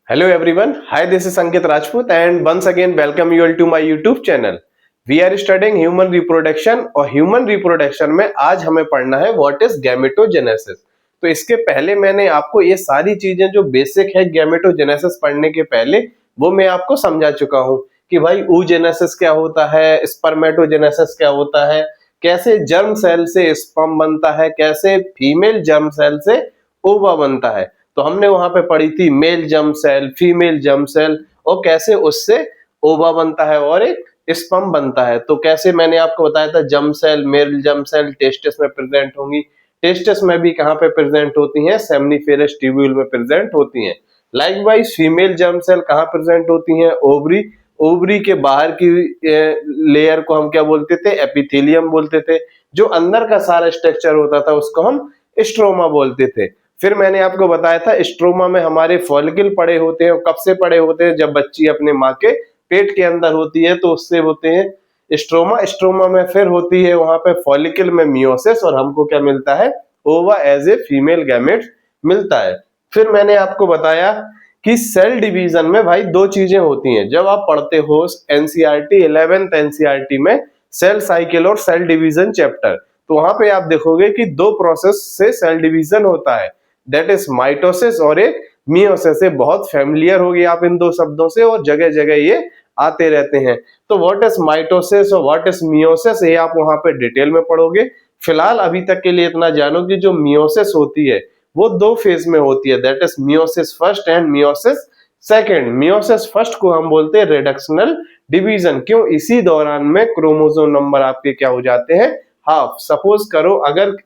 Hello everyone, hi, this is Ankit Rajput and once again welcome you all to my YouTube channel. We are studying human reproduction और human reproduction में आज हमें पढ़ना है what is gametogenesis। तो इसके पहले मैंने आपको ये सारी चीजें जो बेसिक है gametogenesis पढ़ने के पहले वो मैं आपको समझा चुका हूँ कि भाई oogenesis क्या होता है, spermatogenesis क्या होता है, कैसे जर्म सेल से स्पर्म बनता है, कैसे फीमेल जर्म सेल से ओवा बनता है। तो हमने वहां पे पढ़ी थी male germ cell, female germ cell और कैसे उससे ओवा बनता है और एक स्पर्म बनता है। तो कैसे मैंने आपको बताया था germ cell, male germ cell testis में प्रेजेंट होंगी, टेस्टिस में भी कहां पे प्रेजेंट होती हैं, सेमनीफेरस ट्यूब्यूल में प्रेजेंट होती हैं। लाइकवाइज फीमेल जर्म सेल कहां प्रेजेंट होती हैं, ओवरी, ओवरी के बाहर की लेयर को हम क्या बोलते थे, एपिथेलियम बोलते थे। जो अंदर का सारा स्ट्रक्चर होता था उसको हम स्ट्रोमा बोलते थे। फिर मैंने आपको बताया था स्ट्रोमा में हमारे फॉलिकल पड़े होते हैं। कब से पड़े होते हैं, जब बच्ची अपने माँ के पेट के अंदर होती है तो उससे होते हैं स्ट्रोमा। स्ट्रोमा में फिर होती है वहां पे फॉलिकल में मियोसिस और हमको क्या मिलता है, ओवा एज ए फीमेल गैमेट मिलता है। फिर मैंने आपको बताया कि सेल डिवीजन में भाई दो चीजें होती हैं। जब आप पढ़ते हो एनसीईआरटी 11th एनसीईआरटी में सेल साइकिल और सेल डिवीजन चैप्टर, तो वहां पे आप देखोगे कि दो प्रोसेस से सेल डिवीजन होता है, दैट इज माइटोसिस और एक मियोसिस। से बहुत फैमिलियर होगी आप इन दो शब्दों से और जगह जगह ये आते रहते हैं। तो व्हाट इज माइटोसिस और व्हाट इज मियोसिस ये आप वहां पे डिटेल में पढ़ोगे। फिलहाल अभी तक के लिए इतना जानो कि जो मियोसिस होती है वो दो फेज में होती है, that is meiosis first and meiosis second. Meiosis first को हम बोलते हैं रिडक्शनल डिवीजन। क्यों? इसी दौरान में क्रोमोसोम नंबर आपके क्या हो जाते हैं, हाफ। सपोज करो अगर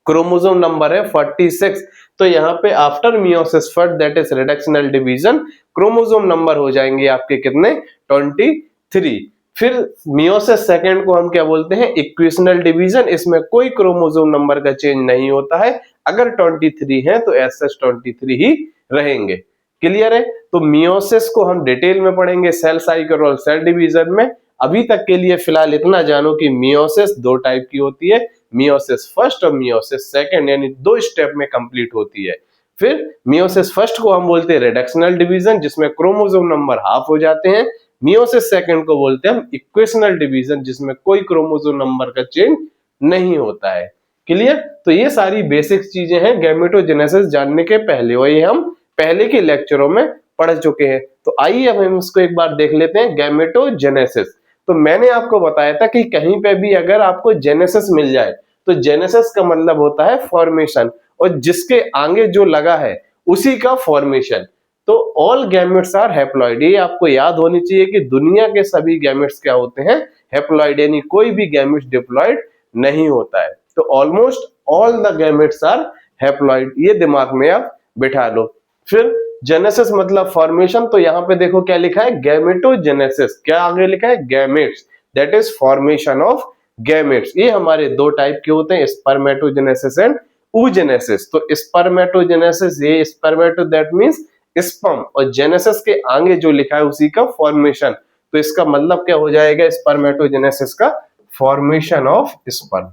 क्रोमोसोम नंबर है 46, तो यहाँ पे after meiosis first that is reductional division chromosome number हो जाएंगे आपके कितने, 23। फिर मियोसिस सेकंड को हम क्या बोलते हैं, इक्वेशनल डिवीजन। इसमें कोई क्रोमोसोम नंबर का चेंज नहीं होता है, अगर 23 है तो एज सच 23 ही रहेंगे। क्लियर है? तो मियोसिस को हम डिटेल में पढ़ेंगे सेल साइकिल और सेल डिवीजन में। अभी तक के लिए फिलहाल इतना जानो कि मियोसिस दो टाइप की होती है, मियोसिस फर्स्ट और मियोसिस सेकंड, यानी दो स्टेप में कंप्लीट होती है। फिर मियोसिस फर्स्ट को हम बोलते हैं रिडक्शनल डिवीजन, जिसमें क्रोमोसोम नंबर हाफ हो जाते हैं। मियोसिस सेकंड को बोलते हैं हम इक्वेशनल डिवीजन, जिसमें कोई क्रोमोसोम नंबर का चेंज नहीं होता है। क्लियर? तो ये सारी बेसिक चीजें हैं गैमेटोजेनेसिस जानने के पहले, और ये हम पहले के लेक्चरों में पढ़ चुके हैं। तो आइए अब हम इसको एक बार देख लेते हैं, गैमेटोजेनेसिस। तो मैंने आपको बताया था कि कहीं पे भी अगर आपको जेनेसिस मिल जाए तो जेनेसिस का मतलब होता है फॉर्मेशन, और जिसके आगे जो लगा है उसी का फॉर्मेशन। तो ऑल गैमेट्स आर हैप्लॉइड, ये आपको याद होनी चाहिए कि दुनिया के सभी गैमेट्स क्या होते हैं, हैप्लॉइड, यानी कोई भी गैमेट्स डिप्लॉइड नहीं होता है। तो almost all the gametes are haploid, ये दिमाग में आप बिठा लो। फिर जेनेसिस मतलब फॉर्मेशन, तो यहाँ पे देखो क्या लिखा है, गैमेटोजेनेसिस। क्या आगे लिखा है, gametes, that is formation of gametes. ये हमारे दो टाइप के होते हैं, स्पर्मेटोजेनेसिस एंड oogenesis। तो स्पर्मेटोजेनेसिस, ये स्पर्मेटो दैट मींस स्पर्म, और जेनेसिस के आगे जो लिखा है उसी का फॉर्मेशन। तो इसका मतलब क्या हो जाएगा, स्पर्मेटोजेनेसिस का formation of sperm.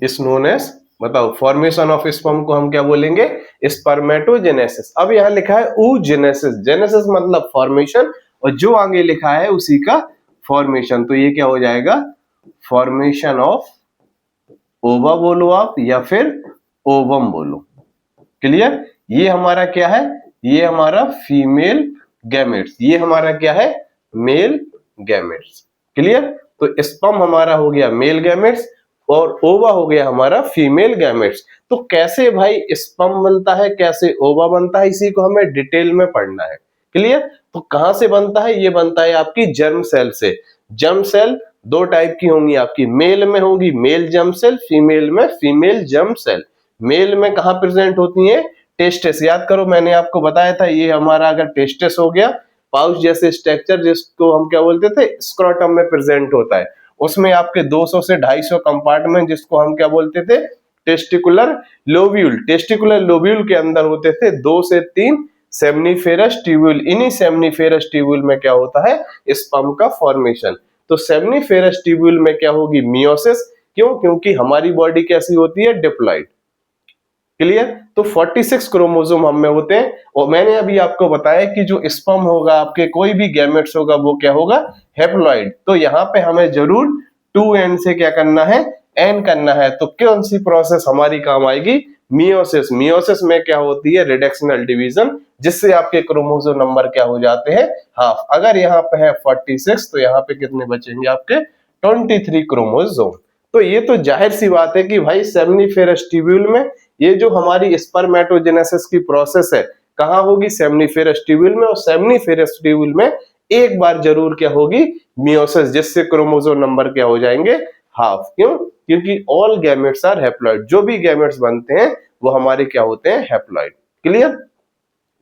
Is known as, बताओ, फॉर्मेशन ऑफ स्पर्म को हम क्या बोलेंगे, स्पर्मेटोजेनेसिस। अब यहां लिखा है oogenesis, जेनेसिस मतलब फॉर्मेशन और जो आगे लिखा है उसी का फॉर्मेशन। तो ये क्या हो जाएगा, फॉर्मेशन ऑफ ओवा बोलो आप या फिर ओवम बोलो। क्लियर? ये हमारा क्या है, ये हमारा फीमेल गैमेट्स, ये हमारा क्या है, मेल गैमेट्स। क्लियर? तो स्पर्म हमारा हो गया मेल गैमेट्स और ओवा हो गया हमारा फीमेल गैमेट्स। तो कैसे भाई स्पर्म बनता है, कैसे ओवा बनता है, इसी को हमें डिटेल में पढ़ना है। क्लियर? तो कहां से बनता है, ये बनता है आपकी जर्म सेल से। जर्म सेल दो टाइप की होंगी आपकी, मेल में होगी मेल जर्म सेल, फीमेल में फीमेल जर्म सेल। मेल में कहां प्रेजेंट होती है, टेस्टिस। याद करो मैंने आपको बताया था, ये हमारा अगर टेस्टिस हो गया, पाउच जैसे स्ट्रक्चर जिसको हम क्या बोलते थे, स्क्रोटम में प्रेजेंट होता है। उसमें आपके 200 से 250 कंपार्टमेंट, जिसको हम क्या बोलते थे, टेस्टिकुलर लोब्यूल। टेस्टिकुलर लोब्यूल के अंदर होते थे 2 से 3 सेमनीफेरस ट्यूब्यूल। इन्हीं सेमनीफेरस ट्यूब्यूल में क्या होता है, स्पर्म का फॉर्मेशन। तो सेमनीफेरस ट्यूब्यूल में क्या होगी, मियोसिस। क्यों? क्योंकि हमारी बॉडी कैसी होती है? डिप्लॉइड। क्लियर? तो 46 क्रोमोसोम हम में होते हैं और मैंने अभी आपको बताया कि जो स्पर्म होगा आपके, कोई भी गैमेट्स होगा, वो क्या होगा? हैप्लॉइड। तो यहाँ पे हमें जरूर 2n से क्या करना है? n करना है। तो कौन सी प्रोसेस हमारी काम आएगी? मियोसिस। मियोसिस में क्या होती है? रिडक्शनल डिवीजन, जिससे आपके क्रोमोसोम नंबर क्या हो जाते हैं? हाफ। अगर यहाँ पे है 46 तो यहाँ पे कितने बचेंगे आपके? 23 क्रोमोसोम। तो ये तो जाहिर सी बात है कि भाई सेमनीफेरस ट्यूब्यूल में ये जो हमारी स्पर्मेटोजेनेसिस की प्रोसेस है, कहाँ होगी? सेमनीफेरस ट्यूब्यूल में। और सेमनीफेरस ट्यूब्यूल में एक बार जरूर क्या होगी? मियोसिस, जिससे क्रोमोसोम नंबर क्या हो जाएंगे? हाफ। क्यों? क्योंकि ऑल गैमेट्स आर हैप्लॉइड। जो भी गैमेट्स बनते हैं वो हमारे क्या होते हैं? हैप्लॉइड। क्लियर?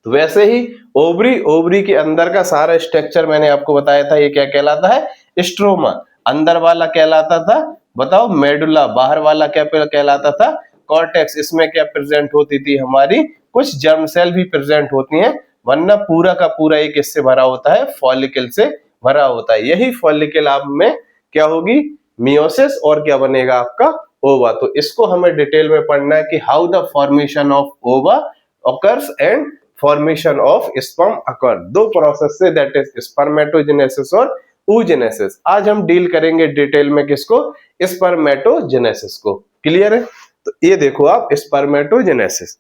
तो वैसे ही ओवरी, ओवरी के अंदर का सारा स्ट्रक्चर मैंने आपको बताया था, ये क्या कहलाता है? स्ट्रोमा। अंदर वाला कहलाता था, बताओ, मेडुला। बाहर वाला क्या कहलाता था? कॉर्टेक्स। इसमें क्या प्रेजेंट होती थी? हमारी कुछ जर्म सेल भी प्रेजेंट होती हैं, वरना पूरा का पूरा एक इससे भरा होता है, फॉलिकल से भरा होता है। यही फॉलिकल आप में क्या होगी? मियोसिस। और क्या बनेगा आपका? ओवा। तो इसको हमें डिटेल में पढ़ना है कि हाउ द फॉर्मेशन ऑफ ओवा occurs and formation of sperm occur। दो प्रोसेस से, दैट इज स्पर्मेटोजेनेसिस और oogenesis। आज हम डील करेंगे डिटेल में किसको? स्पर्मेटोजेनेसिस को। क्लियर है? तो ये देखो आप, स्पर्मेटोजेनेसिस।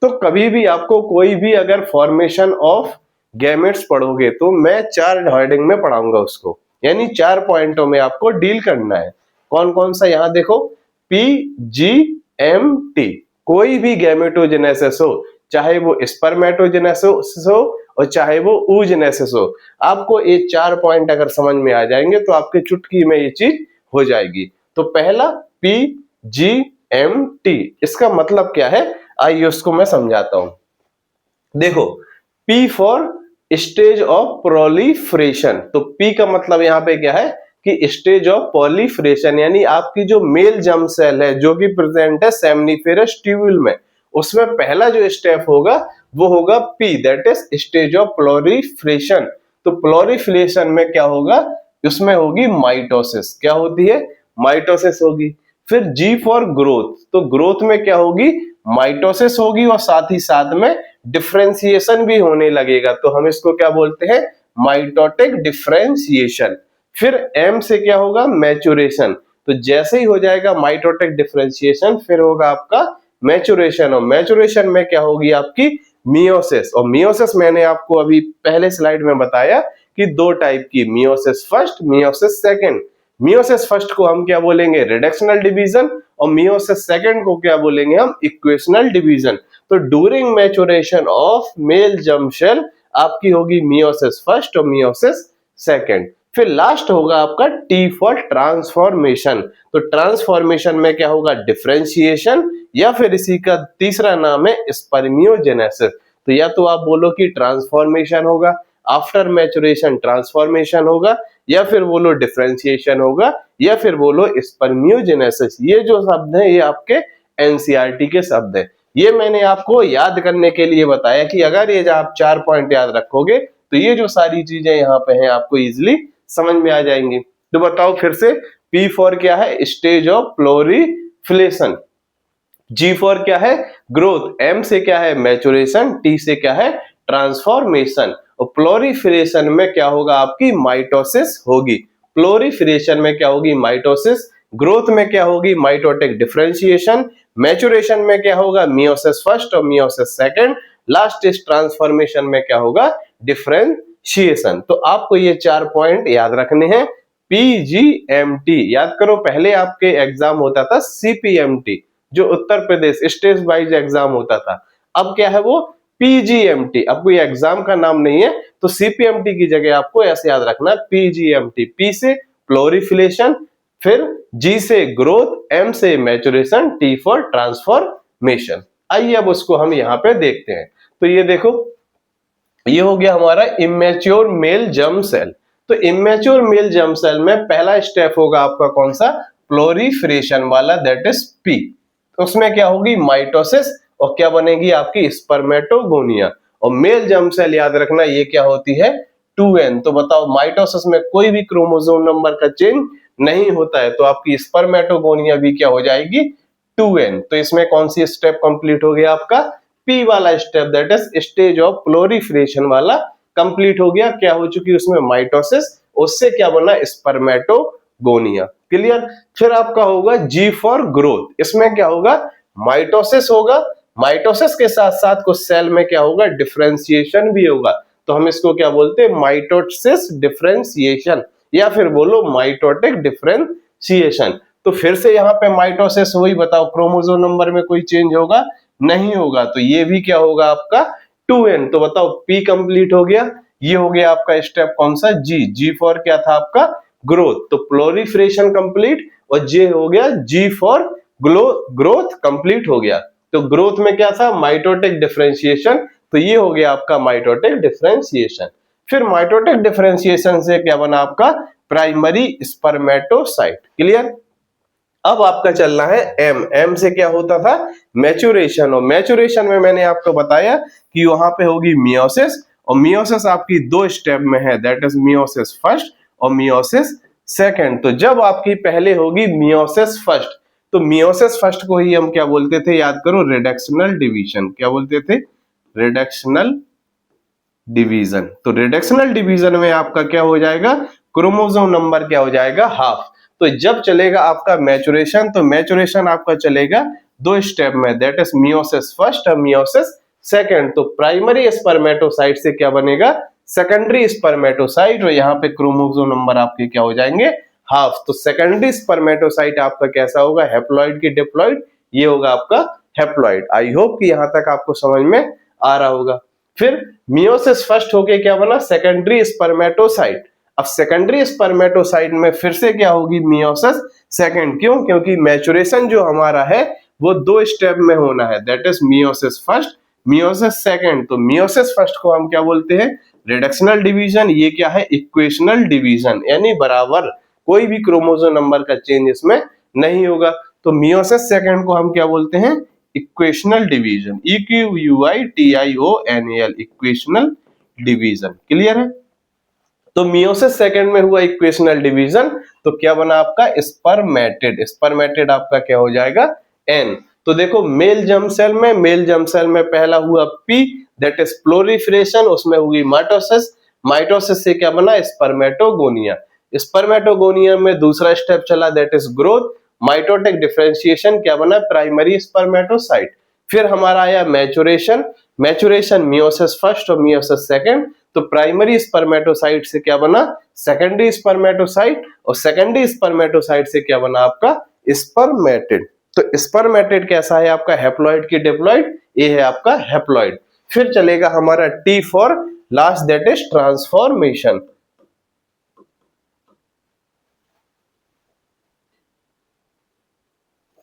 तो कभी भी आपको कोई भी अगर फॉर्मेशन ऑफ गैमेट्स पढ़ोगे तो मैं 4 हेडिंग में पढ़ाऊंगा उसको, यानी 4 पॉइंटों में आपको डील करना है। कौन कौन सा? यहाँ देखो, PGMT। कोई भी गैमेटोजेनेसिस हो, चाहे वो स्पर्मेटोजेनेसिस हो और चाहे वो oogenesis हो, आपको ये 4 पॉइंट अगर समझ में आ जाएंगे तो आपके चुटकी में ये चीज हो जाएगी। तो पहला PGMT, इसका मतलब क्या है? आइए उसको मैं समझाता हूं। देखो, P for stage of proliferation. तो P का मतलब यहाँ पे क्या है? कि स्टेज ऑफ प्रोलिफरेशन, यानी आपकी जो मेल जर्म सेल है जो कि प्रेजेंट है सेमनीफेरस ट्यूब्यूल में, उसमें पहला जो स्टेप होगा वो होगा P, that is stage of proliferation. तो प्लोरीफरेशन में क्या होगा? उसमें होगी माइटोसिस। क्या होती है? माइटोसिस होगी। फिर G फॉर ग्रोथ। तो ग्रोथ में क्या होगी? माइटोसिस होगी और साथ ही साथ में डिफरेंशिएशन भी होने लगेगा। तो हम इसको क्या बोलते हैं? Mitotic differentiation. फिर M से क्या होगा? मैचुरेशन। तो जैसे ही हो जाएगा माइटोटिक डिफरेंशिएशन, फिर होगा आपका मैचुरेशन। और मैचुरेशन में क्या होगी? आपकी मियोसिस। और मियोसिस मैंने आपको अभी पहले स्लाइड में बताया कि 2 टाइप की, meiosis first, meiosis second. Meiosis first को हम क्या बोलेंगे? Reductional division. और मियोसिस सेकंड को क्या बोलेंगे हम? Equational division. तो during maturation of male germ cell आपकी होगी मियोसिस फर्स्ट और मियोसिस सेकंड। फिर लास्ट होगा आपका T फॉर ट्रांसफॉर्मेशन। तो ट्रांसफॉर्मेशन में क्या होगा? डिफरेंशिएशन, या फिर इसी का तीसरा नाम है स्पर्मियोजेनेसिस। तो या तो आप बोलो कि ट्रांसफॉर्मेशन होगा, आफ्टर मैचुरेशन ट्रांसफॉर्मेशन होगा, या फिर बोलो डिफरेंशिएशन होगा, या फिर बोलो स्पर्मियोजेनेसिस। ये जो शब्द है ये आपके एनसीईआरटी के शब्द है। ये मैंने आपको याद करने के लिए बताया कि अगर ये आप 4 पॉइंट याद रखोगे तो ये जो सारी चीजें यहाँ पे हैं आपको इजिली समझ में आ जाएंगी। तो बताओ फिर से, P फॉर क्या है? Stage of proliferation. G for क्या है? ग्रोथ। M से क्या है? मैचुरेशन। T से क्या है? ट्रांसफॉर्मेशन। और प्लोरीफरेशन में क्या होगा? आपकी माइटोसिस होगी। प्लोरीफरेशन में क्या होगी? माइटोसिस। ग्रोथ में क्या होगी? Mitotic differentiation. मैचुरेशन में क्या होगा? मियोसिस फर्स्ट और meiosis second. Last is transformation में क्या होगा? डिफरेंशिएशन। तो आपको ये 4 पॉइंट याद रखने हैं। PGMT याद करो, पहले आपके एग्जाम होता था CPMT, जो Uttar Pradesh state wise exam होता था। अब क्या है? वो PGMT। अब कोई एग्जाम का नाम नहीं है, तो CPMT की जगह आपको ऐसे याद रखना, PGMT। P से प्लोरीफरेशन, फिर G से ग्रोथ, M से मैचुरेशन, T फॉर ट्रांसफॉर्मेशन। आइए अब उसको हम यहाँ पे देखते हैं। तो ये देखो, ये हो गया हमारा इमेच्योर मेल जर्म सेल। तो इमेच्योर मेल जर्म सेल में पहला स्टेप होगा आपका कौन सा? प्लोरीफरेशन वाला, दैट इज P। तो उसमें क्या होगी? माइटोसिस। और क्या बनेगी? आपकी स्पर्मेटोगोनिया। और मेल जर्म सेल याद रखना ये क्या होती है? 2n। तो बताओ, माइटोसिस में कोई भी क्रोमोसोम नंबर का चेंज नहीं होता है तो आपकी स्पर्मेटोगोनिया भी क्या हो जाएगी 2n। तो इसमें कौन सी स्टेप कंप्लीट हो गया आपका P वाला step, that is stage of proliferation वाला कंप्लीट हो गया। क्या हो चुकी उसमें माइटोसिस, उससे क्या बना स्पर्मेटोगोनिया। क्लियर। फिर आपका होगा G फॉर ग्रोथ, इसमें क्या होगा माइटोसिस होगा, माइटोसिस के साथ साथ कुछ सेल में क्या होगा डिफरेंशिएशन भी होगा, तो हम इसको क्या बोलते हैं माइटोसिस डिफरेंशिएशन या फिर बोलो माइटोटिक डिफरेंशिएशन। तो फिर से यहाँ पे माइटोसिस हुई, बताओ क्रोमोसोम नंबर में कोई चेंज होगा नहीं होगा, तो ये भी क्या होगा आपका 2n। तो बताओ P कंप्लीट हो गया, ये हो गया आपका स्टेप कौन सा G फॉर क्या था आपका ग्रोथ, तो प्लोरीफ्रेशन कंप्लीट, और J हो गया G फॉर ग्रोथ कंप्लीट हो गया। तो ग्रोथ में क्या था माइटोटिक डिफरेंशिएशन, तो ये हो गया आपका माइटोटिक डिफरेंशिएशन। फिर माइटोटिक डिफरेंशिएशन से क्या बना आपका प्राइमरी स्पर्मेटोसाइट। क्लियर। अब आपका चलना है एम से क्या होता था मैच्योरेशन, और मैच्योरेशन में मैंने आपको बताया कि वहां पे होगी मियोसिस, और मियोसिस आपकी दो स्टेप में है, दैट इज मियोसिस फर्स्ट और मियोसिस सेकंड। तो जब आपकी पहले होगी मियोसिस फर्स्ट, तो मियोसिस फर्स्ट को ही हम क्या बोलते थे याद करो रिडक्शनल डिवीजन। क्या बोलते थे रिडक्शनल डिवीजन। तो रिडक्शनल डिवीजन में आपका क्या हो जाएगा क्रोमोसोम नंबर क्या हो जाएगा हाफ। तो जब चलेगा आपका मैच्योरेशन, तो मैच्योरेशन आपका चलेगा दो स्टेप में, दैट इज मियोसिस फर्स्ट और मियोसिस सेकंड। तो प्राइमरी स्पर्मेटोसाइट से क्या बनेगा सेकेंडरी स्पर्मेटोसाइट, और यहाँ पे क्रोमोसोम नंबर आपके क्या हो जाएंगे हाफ। तो सेकेंडरी स्पर्मेटोसाइट आपका कैसा होगा हैप्लॉइड की डिप्लॉइड, ये होगा आपका हैप्लॉइड। आई होप कि यहां तक आपको समझ में आ रहा होगा। फिर मियोसिस फर्स्ट होके क्या बना सेकेंडरी स्पर्मेटोसाइट। अब सेकेंडरी स्पर्मेटोसाइट में फिर से क्या होगी मियोसिस सेकंड, क्यों क्योंकि मैच्योरेशन जो हमारा है वो दो स्टेप में होना है, that is meiosis first meiosis second. तो मियोसिस फर्स्ट को हम क्या बोलते हैं रिडक्शनल डिवीजन, ये क्या है इक्वेशनल डिवीजन, यानी बराबर कोई भी क्रोमोसोम नंबर का चेंज इसमें नहीं होगा। तो मियोसिस सेकंड को हम क्या बोलते हैं equational division, EQUITIONAL equational division. Clear है। तो मियोसिस सेकंड में हुआ इक्वेशनल डिवीजन, तो क्या बना आपका स्पर्मेटेड, स्पर्मेटेड आपका क्या हो जाएगा N। तो देखो मेल जर्म सेल में पहला हुआ P दैट इज प्लोरीफ्रेशन, उसमें हुई माइटोसिस, माइटोसिस से क्या बना स्पर्मेटोगोनिया, स्पर्मेटोगोनिया में दूसरा स्टेप चला that is growth, mitotic differentiation क्या बना प्राइमरी स्पर्मेटोसाइट। फिर हमारा आया मैच्योरेशन, मैच्योरेशन मियोसिस फर्स्ट और मियोसिस सेकंड, तो प्राइमरी स्पर्मेटोसाइट से क्या बना सेकेंडरी स्पर्मेटोसाइट, और सेकेंडरी स्पर्मेटोसाइट से क्या बना आपका स्पर्मेटेड। तो स्पर्मेटेड कैसा है आपका हैप्लॉइड की डिप्लॉइड, ये है आपका हैप्लॉइड। फिर चलेगा हमारा T for last that is transformation.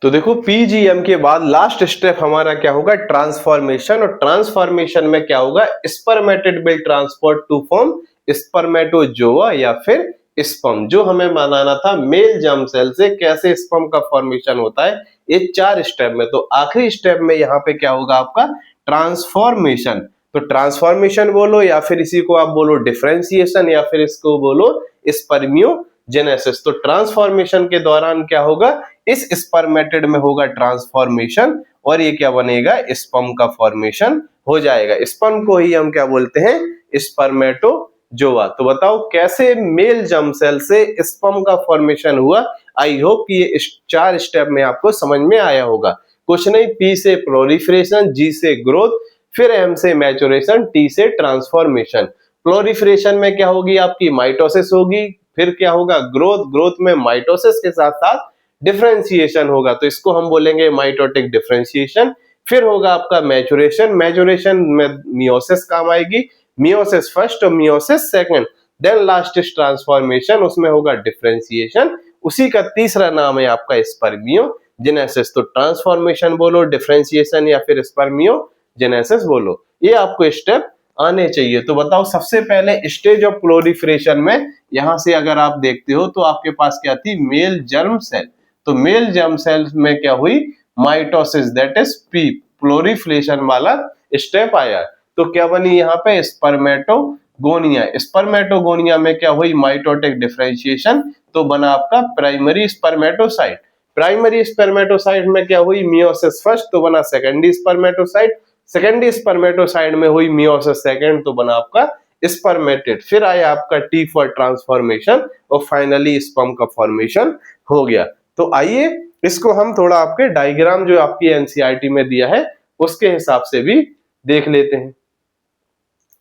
तो देखो PGM के बाद लास्ट स्टेप हमारा क्या होगा ट्रांसफॉर्मेशन, और ट्रांसफॉर्मेशन में क्या होगा spermatid will transport to form spermatozoa या फिर स्पर्म। जो हमें बनाना था मेल जर्म सेल से कैसे स्पर्म का फॉर्मेशन होता है ये 4 स्टेप में, तो आखिरी स्टेप में यहाँ पे क्या होगा आपका ट्रांसफॉर्मेशन। तो ट्रांसफॉर्मेशन बोलो या फिर इसी को आप बोलो डिफरेंशिएशन या फिर इसको बोलो स्पर्मियोजेनेसिस। तो ट्रांसफॉर्मेशन के दौरान क्या होगा इस स्पर्मेटेड में होगा ट्रांसफॉर्मेशन, और ये क्या बनेगा स्पर्म का फॉर्मेशन हो जाएगा। स्पर्म को ही हम क्या बोलते हैं स्पर्मेटोजोआ। तो बताओ कैसे मेल जर्म सेल से स्पर्म का फॉर्मेशन हुआ। आई होप कि ये 4 स्टेप में आपको समझ में आया होगा। कुछ नहीं, P से प्लोरीफ्रेशन, G से ग्रोथ, फिर M से मैच्योरेशन, T से ट्रांसफॉर्मेशन। प्लोरीफ्रेशन में क्या होगी आपकी माइटोसिस होगी, फिर क्या होगा ग्रोथ, ग्रोथ में माइटोसिस के साथ साथ डिफरेंशिएशन होगा, तो इसको हम बोलेंगे माइटोटिक डिफरेंशिएशन। फिर होगा आपका मैच्योरेशन, मैच्योरेशन में मियोसिस काम आएगी, मियोसिस फर्स्ट और meiosis second, then last is transformation, उसमें होगा डिफरेंशिएशन, उसी का तीसरा नाम है आपका स्पर्मियोजेनेसिस। तो ट्रांसफॉर्मेशन बोलो, डिफरेंशिएशन या फिर स्पर्मियोजेनेसिस बोलो, ये आपको स्टेप आने चाहिए। तो बताओ सबसे पहले स्टेज ऑफ प्लोरीफ्रेशन में यहां से अगर आप देखते हो तो आपके पास क्या थी मेल जर्म सेल, तो मेल जर्म सेल में क्या हुई माइटोसिस दैट इज P प्लोरीफ्रेशन वाला स्टेप आया, तो क्या बनी यहाँ पे स्पर्मेटोगोनिया। गोनिया। स्पर्मेटोगोनिया में क्या हुई, माइटोटिक डिफरेंशिएशन, तो बना आपका प्राइमरी स्पर्मेटोसाइट। प्राइमरी स्पर्मेटोसाइट में क्या हुई, मियोसिस फर्स्ट, तो बना सेकेंडरी स्पर्मेटोसाइट। सेकेंडरी स्पर्मेटोसाइट में हुई मियोसिस सेकेंड, तो बना आपका स्पर्मेटिड। फिर आया आपका टी फॉर ट्रांसफॉर्मेशन और फाइनली स्पर्म का फॉर्मेशन हो गया। तो आइए इसको हम थोड़ा आपके डायग्राम जो आपकी एनसीईआरटी में दिया है उसके हिसाब से भी देख लेते हैं।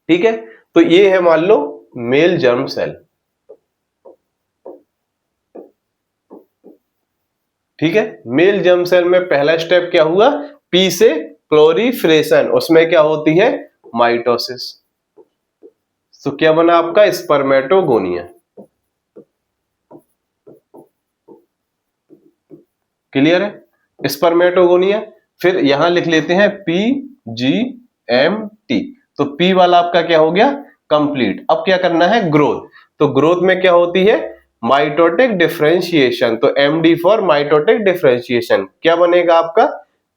ठीक है, तो ये है मान लो मेल जर्म सेल। ठीक है, मेल जर्म सेल में पहला स्टेप क्या हुआ, पी से प्लोरीफ्रेशन, उसमें क्या होती है, माइटोसिस। तो क्या बना आपका स्पर्मेटोगोनिया। क्लियर है, स्पर्मेटोगोनिया। फिर यहां लिख लेते हैं पी जी एम टी, तो पी वाला आपका क्या हो गया, कंप्लीट। अब क्या करना है, ग्रोथ। तो ग्रोथ में क्या होती है, माइटोटिक डिफरेंशिएशन, तो M D for mitotic differentiation. क्या बनेगा आपका,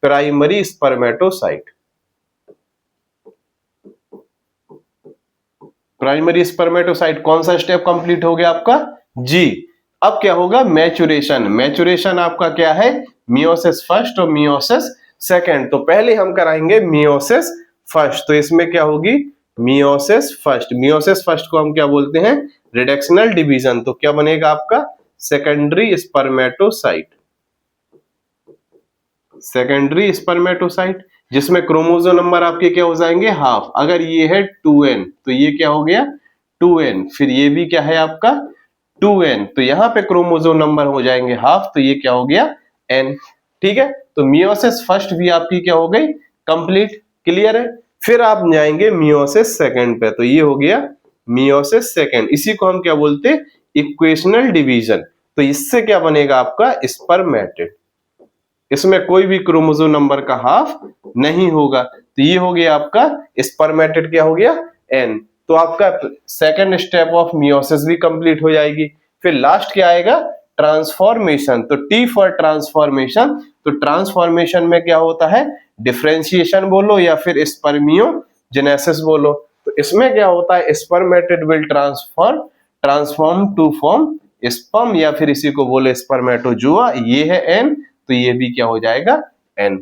प्राइमरी स्पर्मेटोसाइट। प्राइमरी स्पर्मेटोसाइट कौन सा स्टेप कंप्लीट हो गया आपका, जी। अब क्या होगा, मैचुरेशन। मैचुरेशन आपका क्या है, मियोसिस फर्स्ट और मियोसिस सेकंड। तो पहले हम कराएंगे मियोसिस फर्स्ट, तो इसमें क्या होगी, मियोसिस फर्स्ट। मियोसिस फर्स्ट को हम क्या बोलते हैं, रिडक्शनल डिवीजन। तो क्या बनेगा आपका, सेकेंडरी स्पर्मेटोसाइट। सेकेंडरी स्पर्मेटोसाइट जिसमें क्रोमोसोम नंबर आपके क्या हो जाएंगे, हाफ। अगर ये है 2n तो ये क्या हो गया, 2n। फिर ये भी क्या है आपका 2n, तो यहाँ पे क्रोमोसोम नंबर हो जाएंगे हाफ, तो ये क्या हो गया, n। ठीक है, तो मियोसिस फर्स्ट भी आपकी क्या हो गई, कंप्लीट। क्लियर है, फिर आप जाएंगे मियोसिस सेकंड पे, तो ये हो गया मियोसिस सेकंड। इसी को हम क्या बोलते हैं, इक्वेशनल डिवीजन। तो इससे क्या बनेगा आपका, स्पर्मेटिड। इसमें कोई भी क्रोमोसोम नंबर का हाफ नहीं होगा, तो ये हो गया आपका स्पर्मेटिड, क्या हो गया, n। तो आपका सेकंड स्टेप ऑफ मियोसिस भी कंप्लीट हो जाएगी। फिर लास्ट क्या आएगा, ट्रांसफॉर्मेशन। तो टी फॉर ट्रांसफॉर्मेशन, तो ट्रांसफॉर्मेशन में क्या होता है, डिफरेंशिएशन बोलो या फिर स्पर्मियोजेनेसिस बोलो। तो इसमें क्या होता है, spermatid will transform to form sperm, या फिर इसी को बोले स्पर्मेटोजुआ। ये है n, तो ये भी क्या हो जाएगा, n।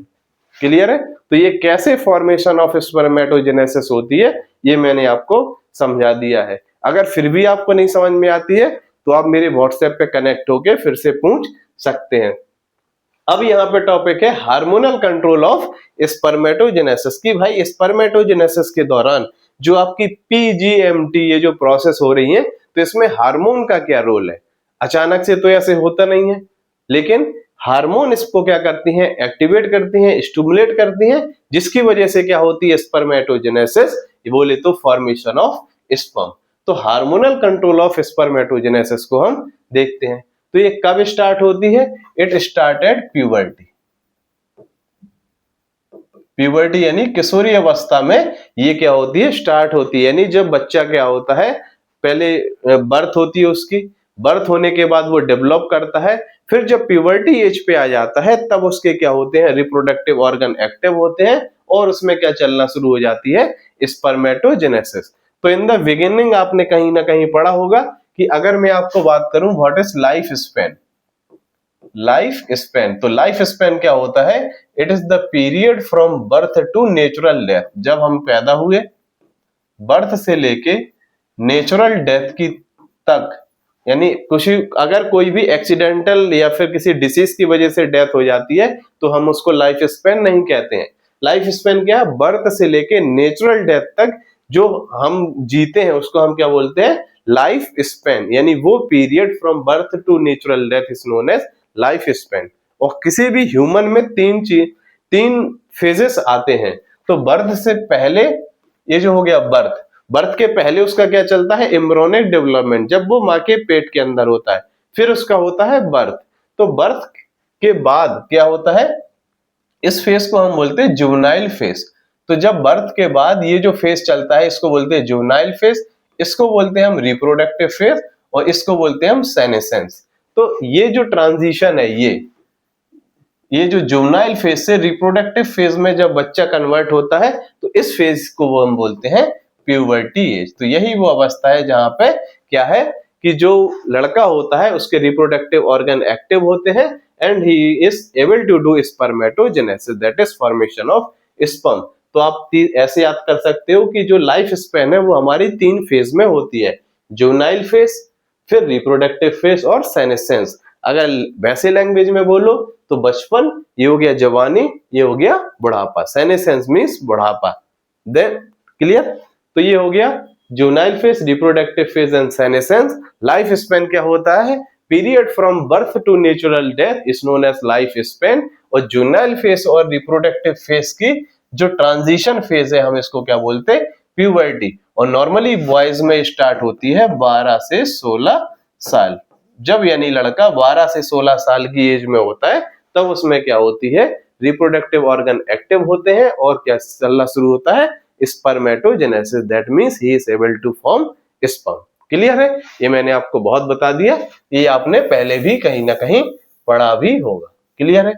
क्लियर है, तो ये कैसे फॉर्मेशन ऑफ स्पर्मेटोजेनेसिस होती है ये मैंने आपको समझा दिया है। अगर फिर भी आपको नहीं समझ में आती है तो आप मेरे व्हाट्सएप पे कनेक्ट होके फिर से पूछ सकते हैं। अब यहाँ पे टॉपिक है हार्मोनल कंट्रोल ऑफ स्पर्मेटोजेनेसिस की। भाई स्पर्मेटोजेनेसिस के दौरान जो आपकी पीजीएमटी ये जो प्रोसेस हो रही है, तो इसमें हार्मोन का क्या रोल है। अचानक से तो ऐसे होता नहीं है, लेकिन हार्मोन इसको क्या करती हैं, एक्टिवेट करती हैं, स्टिमुलेट करती हैं, जिसकी वजह से क्या होती है, स्पर्मेटोजेनेसिस, बोले तो फॉर्मेशन ऑफ स्पर्म। तो हार्मोनल कंट्रोल ऑफ स्पर्मेटोजेनेसिस को हम देखते हैं। तो ये कब स्टार्ट होती है, it start at puberty. Puberty यानी किशोरी अवस्था में ये क्या होती है, स्टार्ट होती है। यानी जब बच्चा क्या होता है, पहले बर्थ होती है उसकी, बर्थ होने के बाद वो डेवलप करता है, फिर जब प्यूबर्टी एज पे आ जाता है तब उसके क्या होते हैं, रिप्रोडक्टिव ऑर्गन एक्टिव होते हैं और उसमें क्या चलना शुरू हो जाती है, स्पर्मेटोजेनेसिस। तो इन द बिगिनिंग आपने कहीं ना कहीं पढ़ा होगा कि अगर मैं आपको बात करूं what is life span. Life span, तो लाइफ स्पैन क्या होता है, it is the period from birth to natural death. जब हम पैदा हुए, बर्थ से लेके नेचुरल डेथ की तक, यानी कुछ अगर कोई भी एक्सीडेंटल या फिर किसी डिसीज की वजह से डेथ हो जाती है तो हम उसको लाइफ स्पैन नहीं कहते हैं। लाइफ स्पैन क्या है, बर्थ से लेके नेचुरल डेथ तक जो हम जीते हैं उसको हम क्या बोलते हैं, लाइफ स्पैन। यानी वो period from birth to natural death is known as life span. और किसी भी ह्यूमन में तीन फेजेस आते हैं। तो बर्थ से पहले ये जो हो गया बर्थ, बर्थ के पहले उसका क्या चलता है, एम्ब्रियोनिक डेवलपमेंट, जब वो माँ के पेट के अंदर होता है, फिर उसका होता है बर्थ। तो बर्थ के बाद क्या होता है, इस फेज को हम बोलते हैं जुवेनाइल फेज। तो जब बर्थ के बाद ये जो फेज चलता है इसको बोलते हैं जुवेनाइल फेज, इसको बोलते हैं हम रिप्रोडक्टिव फेज और इसको बोलते हैं हम सेनेसेंस। तो ये जो ट्रांजिशन है, ये जो जुवेनाइल फेज से रिप्रोडक्टिव फेज में जब बच्चा कन्वर्ट होता है तो इस फेज को वो हम बोलते हैं प्यूबर्टी एज। तो यही वो अवस्था है जहां पे क्या है कि जो लड़का होता है उसके रिप्रोडक्टिव ऑर्गन एक्टिव होते हैं and he is able to do spermatogenesis, that is formation of sperm. तो आप ऐसे याद कर सकते हो कि जो लाइफ स्पेन है वो हमारी 3 फेज में होती है, जुवेनाइल फेज, फिर रिप्रोडक्टिव फेज और सेनेसेंस। अगर वैसे लैंग्वेज में बोलो तो बचपन, ये हो गया जवानी, ये हो गया बुढ़ापा। सेनेसेंस मींस बुढ़ापा। Then clear? तो ये हो गया juvenile phase, reproductive phase and senescence. Life span क्या होता है? Period from birth to natural death is known as life span. और जुवेनाइल फेज और रिप्रोडक्टिव फेज की जो ट्रांजिशन फेज है हम इसको क्या बोलते हैं? प्यूबर्टी। और नॉर्मली बॉयज में स्टार्ट होती है 12 से 16 साल। जब यानी लड़का 12 से 16 साल की एज में होता है तब उसमें क्या होती है? रिप्रोडक्टिव ऑर्गन एक्टिव होते हैं और क्या चलना शुरू होता है? Spermatogenesis, that means he is able to form sperm. Clear है? ये मैंने आपको बहुत बता दिया, ये आपने पहले भी कहीं ना कहीं पढ़ा भी होगा। क्लियर है?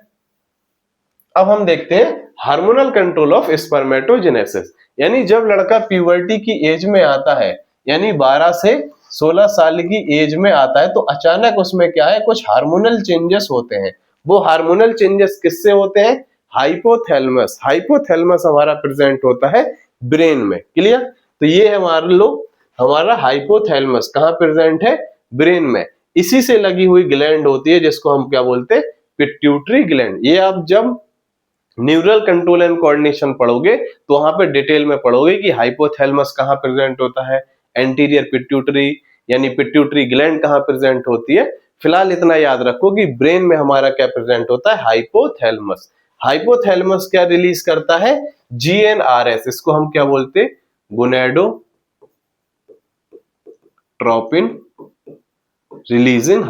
अब हम देखते हैं हार्मोनल कंट्रोल ऑफ स्पर्मेटोजेनेसिस। यानी जब लड़का प्यूबर्टी की एज में आता है, यानी 12 से 16 साल की एज में आता है, तो अचानक उसमें क्या है? कुछ हार्मोनल चेंजेस होते हैं। वो हार्मोनल चेंजेस किससे होते हैं? हाइपोथैलेमस। हाइपोथैलेमस हमारा प्रेजेंट होता है ब्रेन में। क्लियर? तो ये है हमारा हाइपोथैलेमस कहाँ प्रेजेंट है? ब्रेन में। इसी से लगी हुई ग्लैंड होती है जिसको हम क्या बोलते हैं? Pituitary gland. ये आप जब न्यूरल कंट्रोल एंड कोऑर्डिनेशन पढ़ोगे तो वहां पे डिटेल में पढ़ोगे कि हाइपोथैलेमस कहाँ प्रेजेंट होता है, एंटीरियर पिट्यूटरी यानी पिट्यूटरी ग्लैंड कहाँ प्रेजेंट होती है। फिलहाल इतना याद रखो कि ब्रेन में हमारा क्या प्रेजेंट होता है? हाइपोथैलेमस। हाइपोथैलेमस क्या रिलीज करता है? जीएनआरएस। इसको हम क्या बोलते हैं? Gonadotropin releasing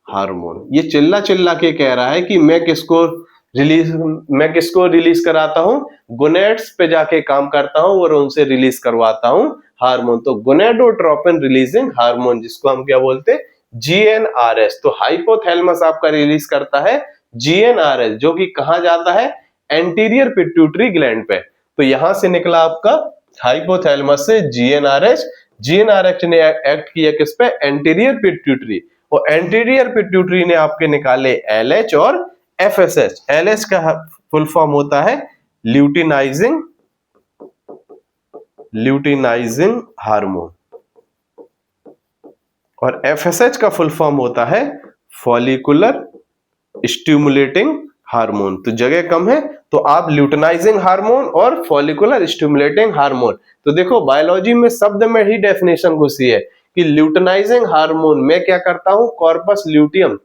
hormone. ये चिल्ला चिल्ला के कह रहा है कि मैं किसको रिलीज कराता हूं? गोनेड्स पे जाके काम करता हूं और उनसे रिलीज करवाता हूं हार्मोन। तो गोनेडोट्रोपिन रिलीजिंग हार्मोन, जिसको हम क्या बोलते हैं? जीएनआरएस। तो हाइपोथैलेमस आपका रिलीज करता है जीएनआरएस, जो कि कहां जाता है? एंटीरियर पिट्यूटरी ग्लैंड पे। तो यहां से निकला आपका हाइपोथैलेमस से जीएनआरएस। जीएनआरएस ने एक्ट किया किस पे? Anterior pituitary. और एंटीरियर पिट्यूटरी ने आपके निकाले एलएच और एफएसएच। एलएच का फुल फॉर्म होता है ल्यूटिनाइजिंग हार्मोन और एफएसएच का फुल फॉर्म होता है फॉलिकुलर स्टिमुलेटिंग हार्मोन। तो जगह कम है तो आप ल्यूटिनाइजिंग हार्मोन और फॉलिकुलर स्टिमुलेटिंग हार्मोन। तो देखो बायोलॉजी में शब्द में ही डेफिनेशन घुसी है कि ल्यूटिनाइजिंग हार्मोन मैं क्या करता हूं? Corpus luteum.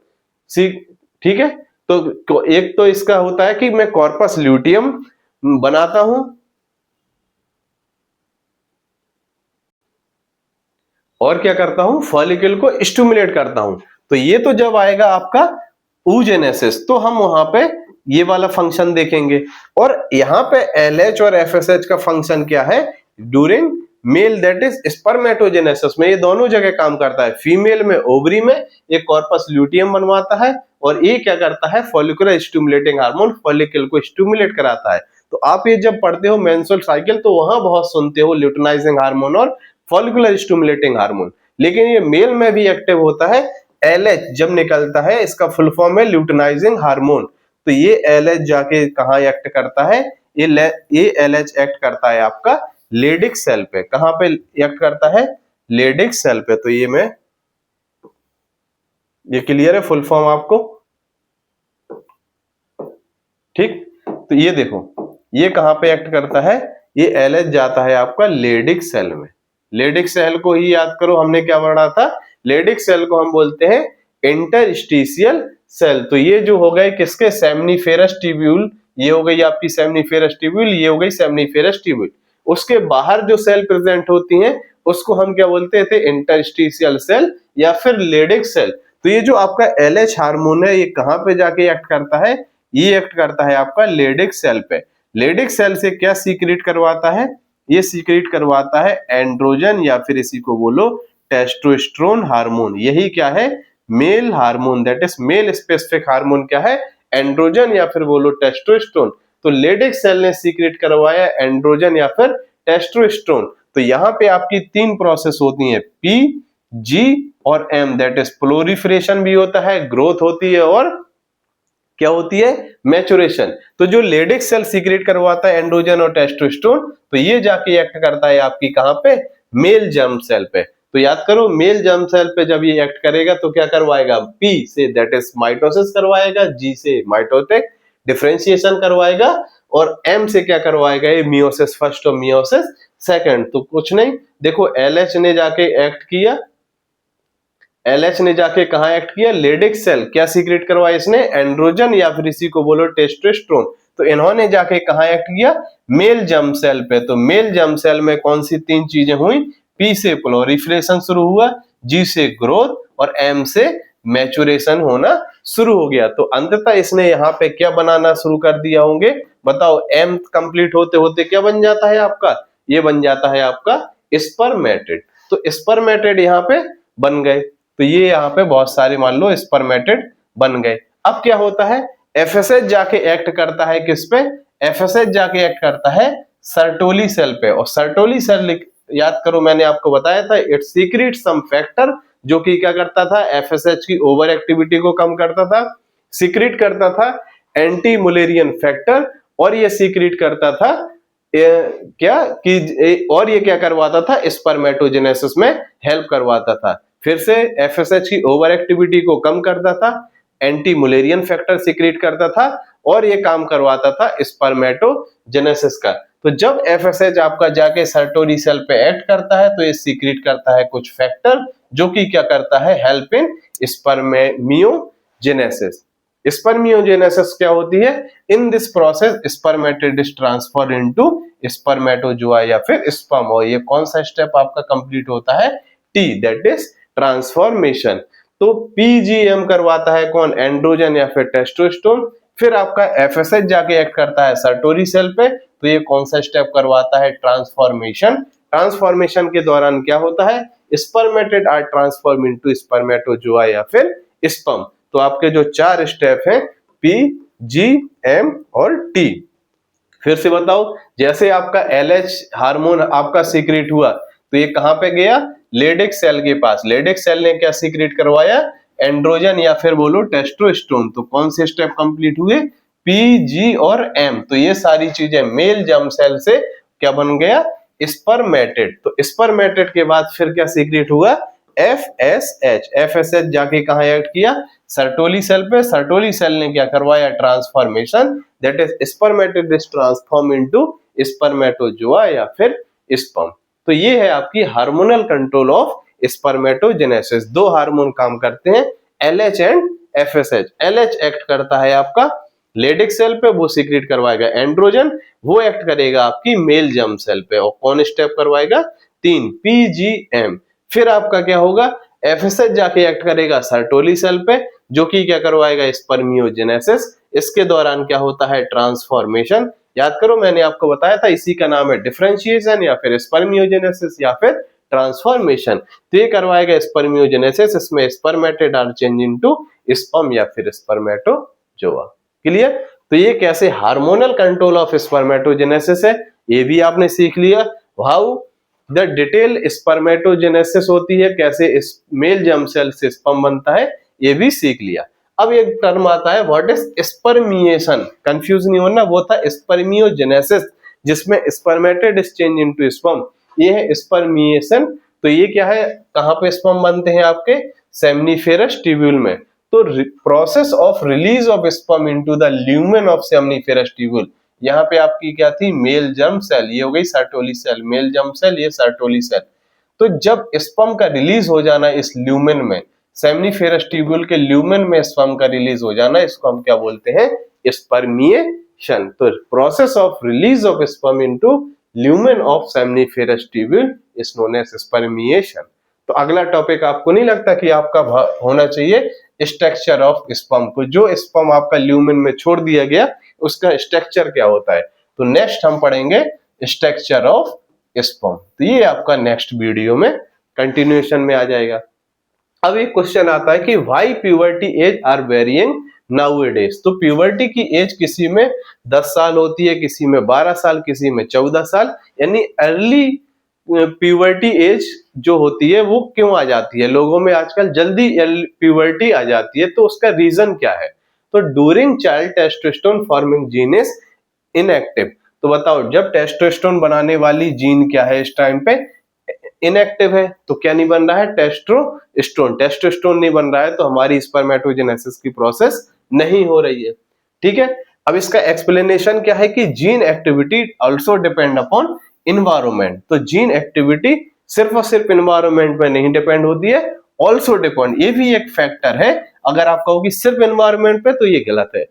ठीक है? तो एक तो इसका होता है कि मैं कॉर्पस ल्यूटियम बनाता हूं और क्या करता हूं? फॉलिकल को स्टिमुलेट करता हूं। तो ये तो जब आएगा आपका oogenesis तो हम वहां पे ये वाला फंक्शन देखेंगे। और यहाँ पे LH और FSH का फंक्शन क्या है? During male that is spermatogenesis में ये दोनों जगह काम करता है। फीमेल में ओवरी में ये कॉर्पस ल्यूटियम बनवाता है और ये क्या करता है? फॉलिकुलर स्टिमुलेटिंग हार्मोन फॉलिकल को स्टिमुलेट कराता है। तो आप ये जब पढ़ते हो मेंस्ट्रुअल साइकिल तो वहां बहुत सुनते हो ल्यूटिनाइजिंग हार्मोन और फॉलिकुलर स्टिमुलेटिंग हार्मोन, लेकिन ये मेल में भी एक्टिव होता है। LH जब निकलता है इसका फुल फॉर्म है ल्यूटिनाइजिंग हार्मोन। तो ये LH जाके कहां एक्ट करता है? ये LH एक्ट करता है आपका लेडिक सेल पे। कहां पे एक्ट करता है? लेडिक सेल पे। तो ये क्लियर है फुल फॉर्म आपको? ठीक, तो ये देखो ये कहां पे एक्ट करता है? ये LH जाता है आपका लेडिक सेल में। लेडिक सेल को ही याद करो, हमने क्या पढ़ा था? लेडिक सेल को हम बोलते हैं इंटरस्टिशियल सेल। तो ये जो हो गए किसके? Seminiferous tubule. ये हो गई आपकी सेमनीफेरस ट्यूब्यूल, ये हो गई सेमनीफेरस ट्यूब्यूल। उसके बाहर जो सेल प्रेजेंट होती हैं उसको हम क्या बोलते थे? इंटरस्टिशियल सेल या फिर लेडिक सेल। तो ये जो आपका LH हार्मोन है ये कहां पे जाके एक्ट करता है? ये एक्ट करता है आपका लेडिक सेल पे। लेडिक सेल से क्या सीक्रेट करवाता है? ये सीक्रेट करवाता है एंड्रोजन या फिर इसी को बोलो टेस्टोस्टेरोन हार्मोन। यही क्या है? Male hormone, that is male specific hormone क्या है? एंड्रोजन या फिर बोलो टेस्टोस्टेरोन। तो लेडिक सेल ने सीक्रेट करवाया एंड्रोजन या फिर टेस्टोस्टेरोन। तो यहाँ पे आपकी तीन प्रोसेस होती है, पी, जी और एम, दैट इज प्रोलिफरेशन भी होता है, ग्रोथ होती है और क्या होती है, मैचुरेशन। तो जो लेडिक सेल सीक्रेट करवाता है एंड्रोजन और टेस्टोस्टेरोन, तो ये जाके एक्ट करता है आपकी कहां पे, मेल जर्म सेल पे। तो याद करो, मेल जर्म सेल पे जब ये एक्ट करेगा तो क्या करवाएगा, P say that is mitosis करवाएगा, जी से माइटोटिक डिफरेंशिएशन करवाएगा और एम से क्या करवाएगा, ये मियोसिस फर्स्ट और मियोसिस सेकंड। तो कुछ नहीं, देखो एलएच ने जाके एक्ट किया, एलएच ने जाके कहा एक्ट किया, लेडिक सेल क्या सीक्रेट करवाया इसने, एंड्रोजन या फिर इसी को बोलो टेस्टोस्टेरोन। तो इन्होंने जाके कहा एक्ट किया, मेल जर्म सेल पे। तो मेल जर्म सेल में कौन सी तीन चीजें हुई, पी से प्रोलिफरेशन शुरू हुआ, जी से ग्रोथ और एम से मैचुरेशन होना शुरू हो गया। तो अंततः इसने यहाँ पे क्या बनाना शुरू कर दिया होंगे, बताओ, एम कंप्लीट होते होते क्या बन जाता है आपका, ये बन जाता है आपका स्पर्मेटेड। तो स्पर्मेटेड यहाँ पे बन गए। तो ये यहाँ पे बहुत सारे मान लो स्पर्मेटेड बन गए। अब क्या होता है, एफएसएच जाके एक्ट करता है किस पे, एफएसएच जाके एक्ट करता है सर्टोली सेल पे। और सर्टोली सेल याद करो, मैंने आपको बताया था, इट सीक्रेट सम फैक्टर, जो कि क्या करता था, एफएसएच की ओवर एक्टिविटी को कम करता था, सीक्रेट करता था एंटी मुलेरियन फैक्टर, और ये सीक्रेट करता था क्या कि, और ये क्या करवाता था, स्पर्मेटोजेनेसिस में हेल्प करवाता था। फिर से एफएसएच की ओवर एक्टिविटी को कम करता था, एंटी मुलेरियन फैक्टर सीक्रेट करता था और ये काम करवाता था स्पर्मेटोजेनेसिस का। तो जब एफएसएच आपका जाके सर्टोली सेल पे एक्ट करता है तो ये सीक्रेट करता है कुछ फैक्टर, जो कि क्या करता है, हेल्प इन स्पर्मियोजेनेसिस। स्पर्मियोजेनेसिस क्या होती है, in this process spermatid is transfer into spermatozoa या फिर स्पर्म। और ये कौन सा स्टेप आपका कंप्लीट होता है, टी, दैट इज ट्रांसफॉर्मेशन। तो पीजीएम करवाता है कौन, एंड्रोजन या फिर टेस्टोस्टेरोन। फिर आपका एफएसएच जाके एक्ट करता है सर्टोली सेल पे, तो ये कौन सा स्टेप करवाता है, ट्रांसफॉर्मेशन। ट्रांसफॉर्मेशन के दौरान क्या होता है, spermatid are transform into spermatozoa या फिर स्पर्म। तो आपके जो चार स्टेप हैं, पी, जी, एम और टी। फिर से बताओ, जैसे आपका एलएच हार्मोन आपका सीक्रेट हुआ तो ये कहां पे गया, लेडिक सेल के पास। लेडिक सेल ने क्या सीक्रेट करवाया, एंड्रोजन या फिर बोलो टेस्टोस्टेरोन। तो कौन से स्टेप कंप्लीट हुए, पी, जी और एम। तो ये सारी चीजें मेल जर्म सेल से क्या बन गया, स्पर्मेटेड। तो स्पर्मेटेड के बाद फिर क्या सीक्रेट हुआ, एफएसएच। एफएसएच जाके कहा एक्ट किया, सर्टोली सेल पे। सर्टोली सेल ने क्या करवाया, transformation, that is spermatid is transform into spermatozoa या फिर स्पर्म। तो ये है आपकी हार्मोनल कंट्रोल ऑफ स्पर्मेटोजेनेसिस। दो हार्मोन काम करते हैं, LH and FSH. LH act करता है आपका लेडिक सेल पे, वो सीक्रेट करवाएगा एंड्रोजन, वो एक्ट करेगा आपकी मेल जर्म सेल पे। और कौन स्टेप करवाएगा, तीन, पीजीएम। फिर आपका क्या होगा, एफएसएच जाके एक्ट करेगा सर्टोली सेल पे, जो कि क्या करवाएगा, स्पर्मियोजेनेसिस। इसके दौरान क्या होता है, ट्रांसफॉर्मेशन। याद करो, मैंने आपको बताया था, इसी का नाम है डिफरेंशिएशन या फिर स्पर्मियोजेनेसिस या फिर ट्रांसफॉर्मेशन। तो ये करवाएगा स्पर्मियोजेनेसिस, इसमें spermatid are change into sperm या फिर स्पर्मेटोजोआ। क्लियर। तो ये कैसे हार्मोनल कंट्रोल ऑफ स्पर्मेटोजेनेसिस है, ये भी आपने सीख लिया। हाउ द डिटेल स्पर्मेटोजेनेसिस होती है, कैसे इस मेल जर्म सेल से स्पर्म बनता है, ये भी सीख लिया। अब एक टर्म आता है, व्हाट इज स्पर्मिएशन। कंफ्यूज नहीं होना, वो था स्पर्मियोजेनेसिस, जिसमें spermatid is change into sperm. ये है स्पर्मिएशन। तो ये क्या है, कहां पे स्पर्म बनते हैं आपके, सेमनीफेरस ट्यूब्यूल में। तो process of release of sperm into the lumen of seminiferous tubule. यहाँ पे आपकी क्या थी, मेल जर्म सेल, ये हो गई Sertoli cell, male germ cell, ये सर्टोली सेल। तो जब स्पर्म का रिलीज हो जाना इस ल्यूमेन में, सेमनीफेरस ट्यूब्यूल के ल्यूमेन में स्पर्म का रिलीज हो जाना, इसको हम क्या बोलते हैं, स्पर्मिएशन। तो process of release of sperm into lumen of seminiferous tubule is known as spermiation. तो अगला टॉपिक आपको नहीं लगता कि आपका होना चाहिए, स्ट्रक्चर ऑफ स्पर्म को, जो स्पर्म आपका ल्यूमेन में छोड़ दिया गया उसका स्ट्रक्चर क्या होता है। तो नेक्स्ट हम पढ़ेंगे स्ट्रक्चर ऑफ स्पर्म। तो ये आपका नेक्स्ट वीडियो में कंटिन्यूएशन में आ जाएगा। अब एक क्वेश्चन आता है कि why puberty age are varying nowadays. तो प्यूबर्टी की एज किसी में 10 साल होती है, किसी में 12 साल, किसी में 14 साल, यानी अर्ली प्यूबर्टी एज जो होती है वो क्यों आ जाती है लोगों में आजकल जल्दी प्यूबर्टी आ जाती है, तो उसका रीजन क्या है? तो during child testosterone forming gene is inactive. तो बताओ, जब टेस्टोस्टेरोन बनाने वाली जीन क्या है इस टाइम पे इनएक्टिव है, तो क्या नहीं बन रहा है? टेस्टोस्टेरोन नहीं बन रहा है, तो हमारी स्पर्मेटोजेनेसिस की प्रोसेस नहीं हो रही है। ठीक है, अब इसका एक्सप्लेनेशन क्या है कि gene activity also depend upon environment. तो जीन एक्टिविटी सिर्फ और सिर्फ इन्वायरमेंट पे नहीं डिपेंड होती है, ऑल्सो डिपेंड, ये भी एक फैक्टर है। अगर आप कहोगे सिर्फ इन्वायरमेंट पे, तो ये गलत है।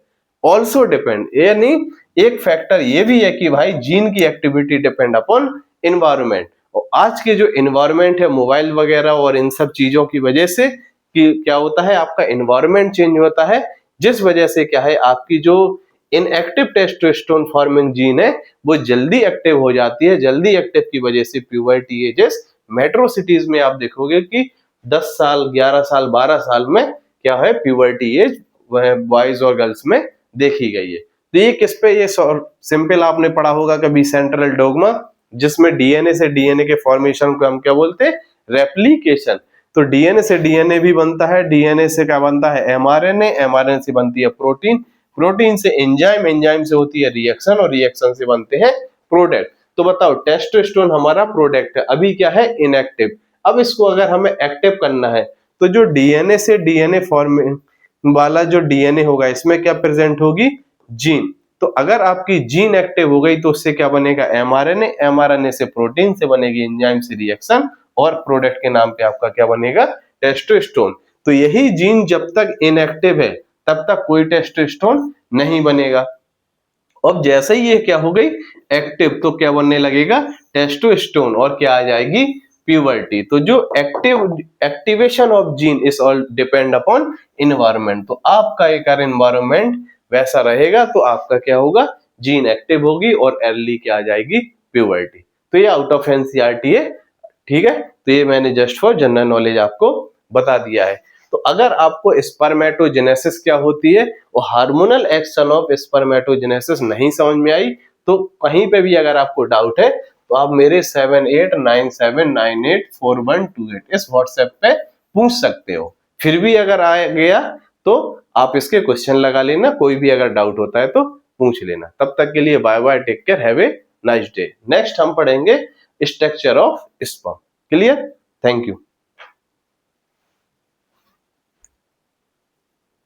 ऑल्सो डिपेंड यानी एक फैक्टर ये भी है कि भाई जीन की एक्टिविटी डिपेंड अपॉन इन्वायरमेंट। और आज के जो इन्वायरमेंट है मोबाइल वगैरह और इन सब चीजों की वजह से कि क्या होता है, आपका इन्वायरमेंट चेंज होता है, जिस वजह से क्या है आपकी जो इनएक्टिव टेस्टोस्टेरोन फॉर्मिंग जीन है वो जल्दी एक्टिव हो जाती है। जल्दी एक्टिव की वजह से प्यूबर्टी एजेस मेट्रो सिटीज में आप देखोगे कि 10 साल, 11 साल, 12 साल में क्या है प्यूबर्टी एज वह बॉयज और गर्ल्स में देखी गई है। तो ये किस पे, ये सिंपल आपने पढ़ा होगा कभी सेंट्रल डोग्मा, जिसमें डीएनए से डीएनए के फॉर्मेशन को हम क्या बोलते हैं? रेप्लिकेशन। तो डीएनए से डीएनए भी बनता है, डीएनए से क्या बनता है? एमआरएनए, एमआरएनए से बनती है प्रोटीन, प्रोटीन से एंजाइम, एंजाइम से होती है रिएक्शन और रिएक्शन से बनते हैं प्रोडक्ट। तो बताओ, टेस्टोस्टेरोन हमारा प्रोडक्ट है, अभी क्या है? इनएक्टिव। अब इसको अगर हमें एक्टिव करना है तो जो डीएनए से डीएनए फॉर्म वाला जो डीएनए होगा इसमें क्या प्रेजेंट होगी? जीन। तो अगर आपकी जीन एक्टिव हो गई तो उससे क्या बनेगा? एमआरएनए, एमआरएनए से प्रोटीन से बनेगी एंजाइम से रिएक्शन और प्रोडक्ट के नाम पे आपका क्या बनेगा? टेस्टोस्टेरोन। तो यही जीन जब तक इनएक्टिव है तब तक कोई टेस्टोस्टेरोन नहीं बनेगा। अब जैसे ही ये क्या हो गई एक्टिव, तो क्या बनने लगेगा? टेस्टोस्टेरोन, और क्या आ जाएगी? प्यूबर्टी। तो जो activation of gene is all depend upon environment. तो आपका एक इन्वायरमेंट वैसा रहेगा तो आपका क्या होगा? जीन एक्टिव होगी और अर्ली क्या आ जाएगी? प्यूबर्टी। तो ये आउट ऑफ एनसीईआरटी है। ठीक है, तो ये मैंने जस्ट फॉर जनरल नॉलेज आपको बता दिया है। तो अगर आपको स्पर्मेटोजेनेसिस क्या होती है और हार्मोनल एक्शन ऑफ स्पर्मेटोजेनेसिस नहीं समझ में आई, तो कहीं पे भी अगर आपको डाउट है तो आप मेरे 7897984128 इस व्हाट्सएप पे पूछ सकते हो। फिर भी अगर आ गया तो आप इसके क्वेश्चन लगा लेना, कोई भी अगर डाउट होता है तो पूछ लेना। तब तक के लिए bye bye, take care, have a nice day. Next हम पढ़ेंगे structure of sperm. Clear? Thank you.